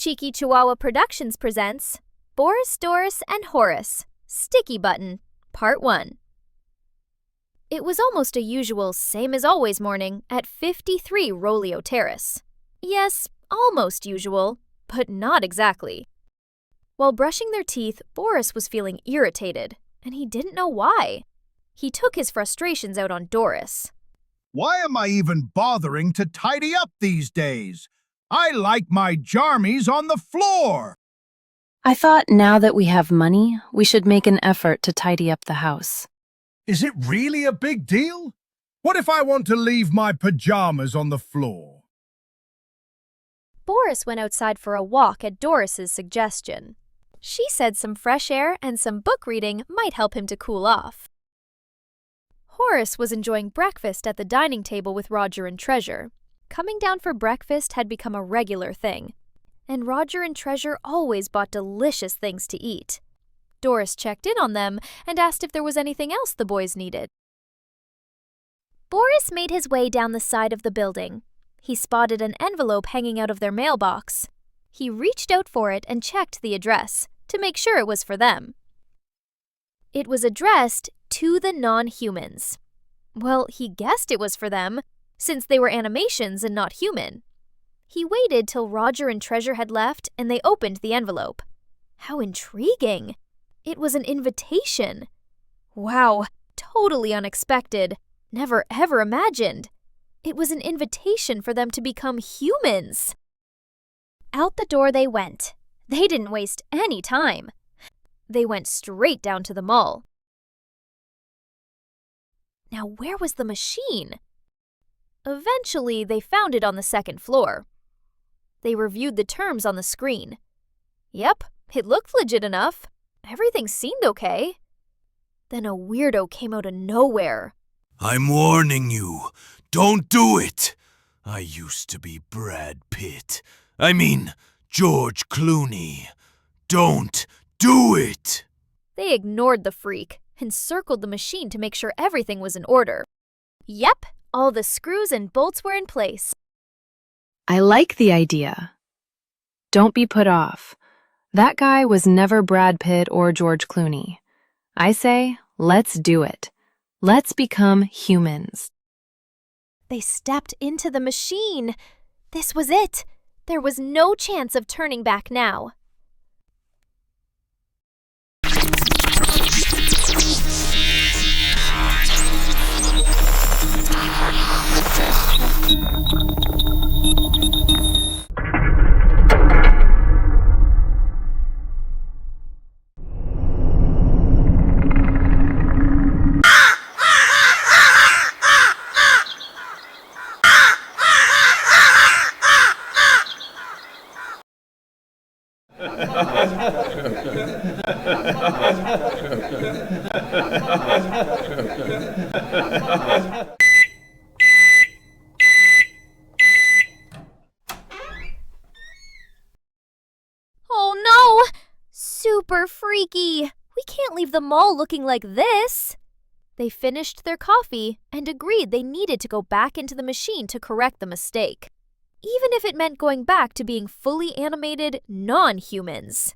Cheeky-Chihuahua Productions presents Boris, Doris and Horis, Sticky Button, Part 1. It was almost a usual same-as-always morning at 53 Rolio Terrace. Yes, almost usual, but not exactly. While brushing their teeth, Boris was feeling irritated, and he didn't know why. He took his frustrations out on Doris. Why am I even bothering to tidy up these days? I like my jarmies on the floor. I thought now that we have money, we should make an effort to tidy up the house. Is it really a big deal? What if I want to leave my pajamas on the floor? Boris went outside for a walk at Doris's suggestion. She said some fresh air and some book reading might help him to cool off. Horis was enjoying breakfast at the dining table with Roger and Treasure. Coming down for breakfast had become a regular thing, and Roger and Treasure always bought delicious things to eat. Doris checked in on them and asked if there was anything else the boys needed. Boris made his way down the side of the building. He spotted an envelope hanging out of their mailbox. He reached out for it and checked the address to make sure it was for them. It was addressed to the non-humans. Well, he guessed it was for them, since they were animations and not human. He waited till Roger and Treasure had left and they opened the envelope. How intriguing! It was an invitation. Wow, totally unexpected. Never ever imagined. It was an invitation for them to become humans. Out the door they went. They didn't waste any time. They went straight down to the mall. Now, where was the machine? Eventually, they found it on the second floor. They reviewed the terms on the screen. Yep, it looked legit enough. Everything seemed okay. Then a weirdo came out of nowhere. I'm warning you, don't do it. I used to be Brad Pitt. I mean, George Clooney. Don't do it. They ignored the freak and circled the machine to make sure everything was in order. Yep, all the screws and bolts were in place. I like the idea. Don't be put off. That guy was never Brad Pitt or George Clooney. I say, let's do it. Let's become humans. They stepped into the machine. This was it. There was no chance of turning back now. Oh no! Super freaky! We can't leave the mall looking like this! They finished their coffee and agreed they needed to go back into the machine to correct the mistake, even if it meant going back to being fully animated non-humans.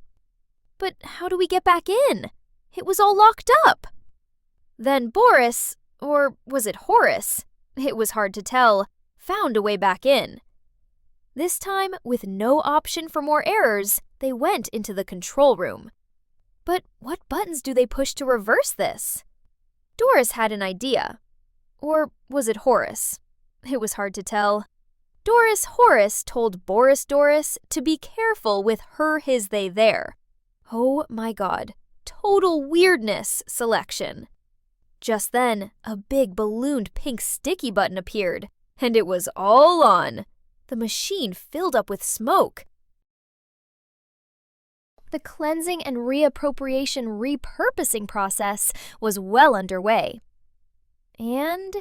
But how do we get back in? It was all locked up. Then Boris, or was it Horis? It was hard to tell, found a way back in. This time, with no option for more errors, they went into the control room. But what buttons do they push to reverse this? Doris had an idea. Or was it Horis? It was hard to tell. Horis told Boris Doris to be careful with her, his, they, their. Oh my god, total weirdness selection. Just then, a big ballooned pink sticky button appeared, and it was all on. The machine filled up with smoke. The cleansing and reappropriation repurposing process was well underway. And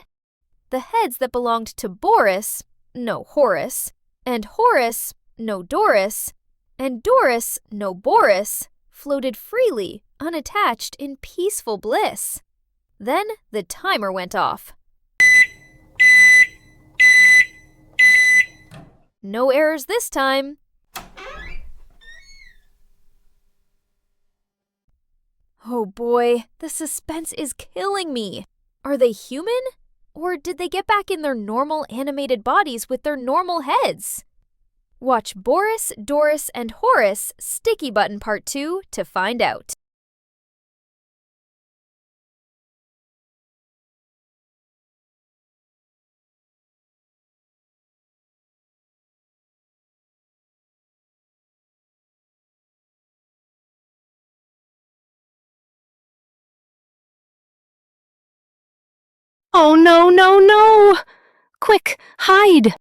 the heads that belonged to Boris, no Horis, and Horis, no Doris, and Doris, no Boris, floated freely, unattached, in peaceful bliss. Then the timer went off. No errors this time. Oh boy, the suspense is killing me. Are they human? Or did they get back in their normal animated bodies with their normal heads? Watch Boris, Doris, and Horis Sticky Button Part 2 to find out. Oh no, no, no! Quick, hide!